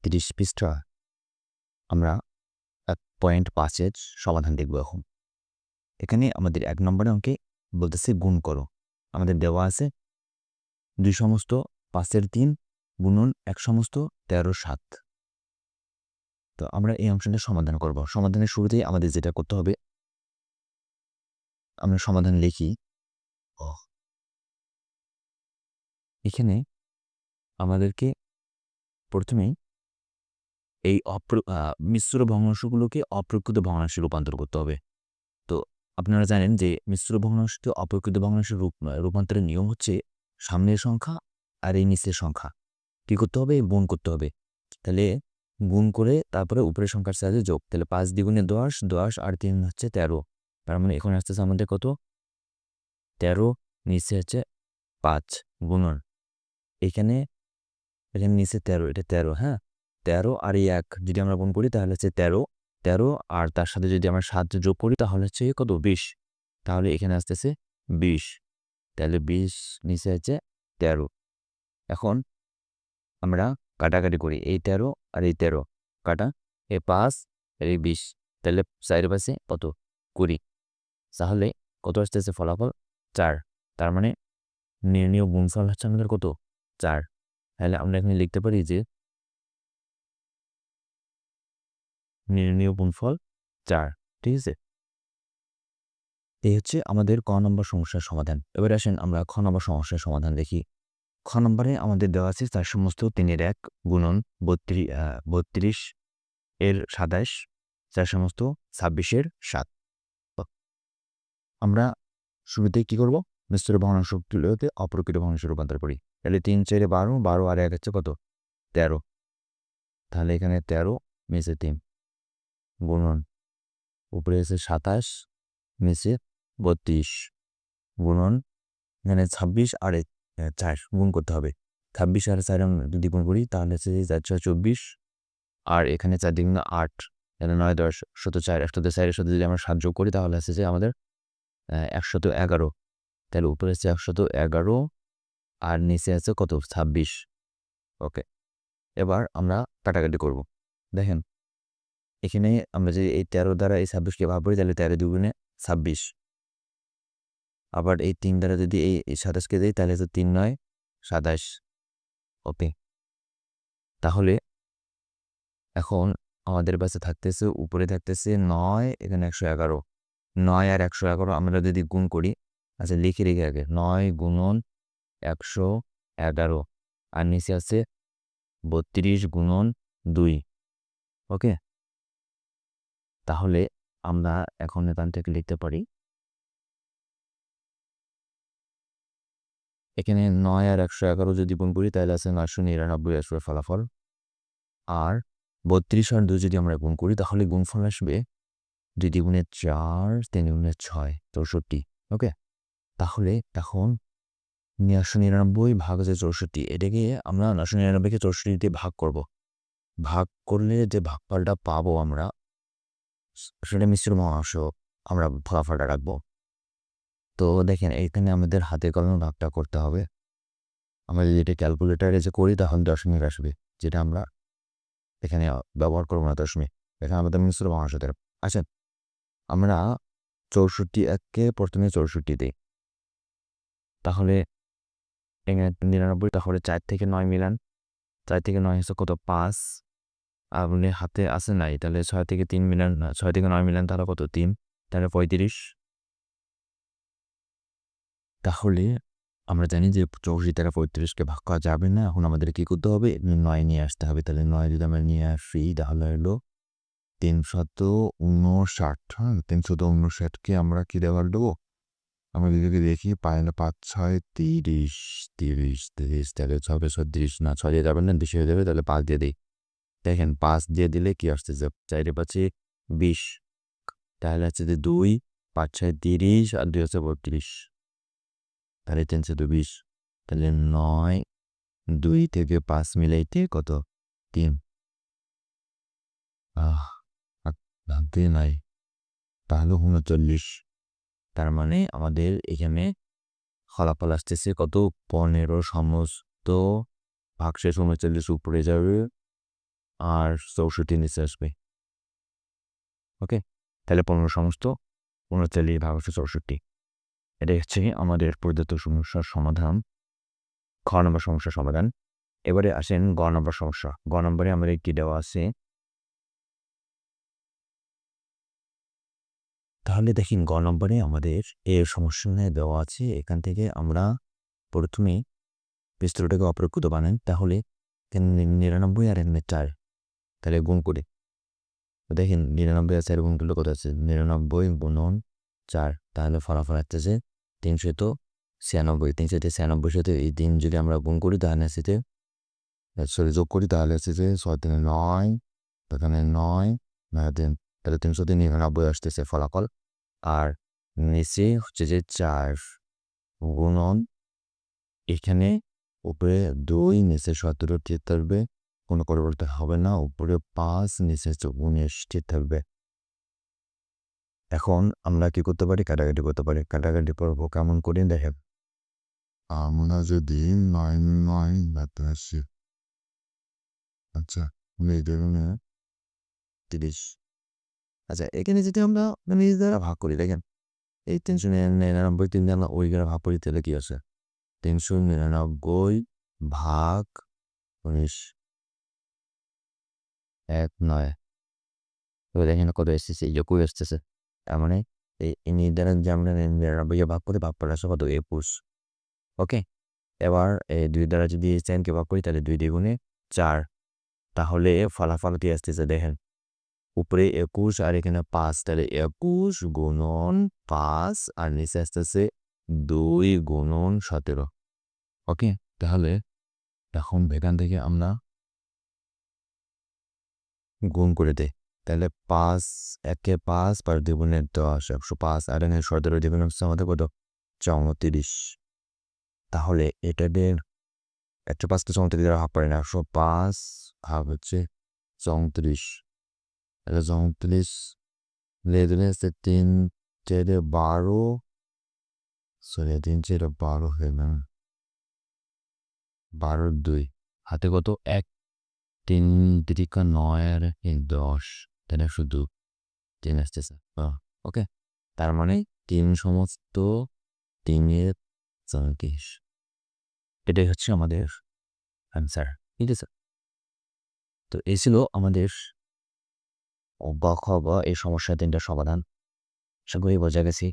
30 পৃষ্ঠা আমরা 1.5-এর সমাধান দেখব এখন। এখানে আমাদের 1 নম্বরে অঙ্কে বলতেছে গুণ করো। আমাদের দেওয়া আছে 2 সমস্ত 5/3 গুণন 1 সমস্ত 13/7। তো আমরা এই অংশটা সমাধান করব। সমাধানের শুরুতেই আমাদের যেটা করতে হবে, আমরা সমাধান লিখি। এখানে আমাদেরকে প্রথমেই এই মিশ্র ভগ্নাংশগুলোকে অপ্রকৃত ভগ্নাংশে রূপান্তর করতে হবে। তো আপনারা জানেন যে মিশ্র ভগ্নাংশকে অপ্রকৃত ভগ্নাংশে রূপান্তরের নিয়ম হচ্ছে সামনের সংখ্যা আর এই নিচের সংখ্যা কী করতে হবে? গুণ করতে হবে। তাহলে গুণ করে তারপরে উপরের সংখ্যার সাথে যোগ। তাহলে 5 দ্বিগুণে 10, 10 আর 3 হচ্ছে 13। তার মানে এখানে আসতেছে আমাদের কত? 13, নিচে হচ্ছে 5 গুণন। এখানে নিচে 13, এটা 13, হ্যাঁ? 13 আর এই 1 যদি আমরা গুণ করি তাহলে হচ্ছে 13, 13 আর তার সাথে যদি আমরা 7 যোগ করি তাহলে হচ্ছে কত? 20। তাহলে এখানে আসতেছে 20। তাহলে 20 নিচে হচ্ছে 13। এখন আমরা কাটাকাটি করি। এই 13 আর এই 13 কাটা, এই 5 আর এই 20। তাহলে 4 পাশে কত? 20। তাহলে কত আসতেছে ফলাফল? 4। তার মানে নির্ণীয় গুণফল হচ্ছে আমাদের কত? 4। তাহলে আমরা এখানে লিখতে পারি যে নির্ণীয় গুণফল 4। ঠিক আছে? এই হচ্ছে আমাদের ক নম্বর সমস্যার সমাধান। এবার আসেন আমরা খ নম্বর সমস্যার সমাধান দেখি। খ নম্বরে আমাদের দেওয়া আছে 4 সমস্ত 3-এর 1 গুণন 32 এর 27, 4 সমস্ত 26-এর 7। আমরা শুরুতেই কী করব? মিশ্র ভগ্নাংশগুলোকে অপ্রকৃত ভগ্নাংশে রূপান্তর করি। তাহলে 3 4 12, 12 আর 1 হচ্ছে কত? 13। তাহলে এখানে 13 নিচে 3 গুণন উপরে আছে 27, নিচে 32 গুণন এখানে 26 আর 4 গুণ করতে হবে। 26 আর 4 যদি গুণ করি তাহলে হচ্ছে 4 4 24 আর এখানে 4 দ্বিগুণে 8, তাহলে 9 10 104, 104 এর সাথে যদি আমরা 7 যোগ করি তাহলে হচ্ছে যে আমাদের 111। তাহলে উপরে হচ্ছে 111 আর নিচে আছে কত? 26। ওকে, এবার আমরা কাটাকাটি করব। দেখেন এখানে আমরা যে এই 13 দ্বারা এই 26কে ভাগ করি তাহলে 13 দুগুণে 26। আবার এই 3 দ্বারা যদি এই 27কে দিই তাহলে হচ্ছে 3 9 27। ওকে, তাহলে এখন আমাদের কাছে থাকতেছে উপরে থাকতেছে 9, এখানে 111। 9 আর 111 আমরা যদি গুণ করি, আচ্ছা লিখে রেখে আগে 9 গুণন 111 আর নিচে আছে 32 গুণন 2। ওকে, তাহলে আমরা এখন এখান থেকে লিখতে পারি এখানে 9 আর 111 যদি গুণ করি তাহলে আছে 999 আসবে ফলাফল। আর 32 আর 2 যদি আমরা গুণ করি তাহলে গুণফল আসবে 2 দ্বিগুণে 4, 3 দ্বিগুণে 6, 64। ওকে, তাহলে এখন 999 ভাগ হচ্ছে 64, এটাকে আমরা 999কে 64 দিয়ে ভাগ করব। ভাগ করলে যে ভাগফলটা পাবো আমরা সেটা মিশ্র ভগ্নাংশ আমরা ফলাফলটা রাখবো। তো দেখেন এইখানে আমাদের হাতে কলমে ভাগটা করতে হবে। আমরা যদি এটা ক্যালকুলেটারে যে করি তাহলে দশমিক আসবে, যেটা আমরা এখানে ব্যবহার করবো না দশমিক। এখানে আমাদের মিশ্র ভগ্নাংশ দেবে। আচ্ছা, আমরা 64-কে প্রথমে 64 দিই, তাহলে এখানে 99, তাহলে 4 থেকে 9 মিলান। 4 থেকে 9 হচ্ছে কত? 5। আপনি হাতে আছে নাই, তাহলে 6 থেকে 3 মিলান, 6 থেকে 9 মিলান তাহলে কত? 3, তাহলে 35। তাহলে আমরা জানি যে 64 দ্বারা 35কে ভাগ করা যাবে না। এখন আমাদের কী করতে হবে? 9 নিয়ে আসতে হবে। তাহলে 9 যদি আমরা নিয়ে আসি তাহলে হলো 359। হ্যাঁ, 359কে আমরা কী ব্যবহার দেবো? আমরা যদি দেখি পাই না 5 6 30, 30 30, তাহলে 6 36 না, 6 দিয়ে যাবেন না, বেশি হয়ে যাবে। তাহলে 5 দিয়ে দিই। দেখেন 5 দিয়ে দিলে কি আসতেছে? 4 5 20। তাহলে হচ্ছে যে 2, 5 6 30 আর 2 হচ্ছে 32। তাহলে 3 4 20। তাহলে 9, 2 থেকে 5 মিলাইতে কত? 3। ভাবতে নাই, তাহলে 39। তার মানে আমাদের এখানে ফলাফল আসতেছে কত? 15 সমস্ত ভাগশেষ 39 উপরে যাবে আর 64 নিচে আসবে। ওকে, তাহলে 15 সমস্ত 39 ভাগ হচ্ছে 64। এটাই হচ্ছে আমাদের প্রদত্ত সমস্যার সমাধান, খ নম্বর সমস্যার সমাধান। এবারে আসেন গ নম্বর সমস্যা। গ নম্বরে আমাদের কি দেওয়া আছে? তাহলে দেখেন গ নম্বরে আমাদের এর সমস্যা দেওয়া আছে। এখান থেকে আমরা প্রথমে বিস্তৃতটাকে অপ্রকৃত বানান, তাহলে 99 আর এখানে 4, তাহলে গুণ করে দেখেন 99 আর 4 গুণ করলে কত আছে? 99 গুণন 4, তাহলে ফলাফল আসতেছে 396। 396 সাথে এই 3 যদি আমরা গুণ করি তাহলে আসছে, সরি যোগ করি তাহলে আসছে 6 3 9, এখানে 9 9 3, তাহলে 399 আসতেছে ফলাফল। আর নিচে হচ্ছে যে 4 গুণন এখানে উপরে 2, নিচে 17 ঠিক থাকবে, কোনো পরিবর্তন হবে না। উপরে 5, নিচে 19 ঠিক থাকবে। এখন আমরা কি করতে পারি? কাটাকাটি করতে পারি। কাটাকাটি করবো কেমন করে দেখেন। আমরা যদি 9 9 আসি, আচ্ছা 30, আচ্ছা এখানে যদি আমরা নিজ দ্বারা ভাগ করি, দেখেন এই 399 3 দ্বারা ওই দ্বারা ভাগ করি, তাহলে কি আছে? 399 ভাগ 19 1 9। এবার দেখেন কত এসেছে, এই যে কই আসতেছে। তার মানে এই দ্বারা যে আমরা 99 ভাগ করে ভাগ করে আসে কত? 21। ওকে, এবার এই 2 দ্বারা যদি 10কে ভাগ করি তাহলে 2 দ্বিগুণে 4, তাহলে ফলাফল কি আসতেছে দেখেন। উপরে 21 আর এখানে 5, তাহলে 21 গুণন 5 আর নিচে আসতেছে 2 গুণন 17। ওকে, তাহলে এখন এখান থেকে আমরা গুণ করে দেই, তাহলে 5 একে 5 আর 2 গুণে 10, 105 আর এখানে 17 দ্বিগুণ হচ্ছে আমাদের কত? 34। তাহলে এটাদের 105কে 34 দ্বারা ভাগ পারে না, 105 ভাগ হচ্ছে 34, তাহলে 34 লেদুনে হচ্ছে 3 4 12, সরি 3 4 12 হয় না, 12 2 হাতে কত? 1 3 3 9 আর 10, তাহলে শুধু 3 আসতেছে। ওকে, তার মানে 3 সমস্ত 3-এর 34, এটাই হচ্ছে আমাদের অ্যান্সার। ঠিক আছে, তো এই ছিল আমাদের গ খ গ এই সমস্যা 3টার সমাধান। আশা করি বোঝা গেছে।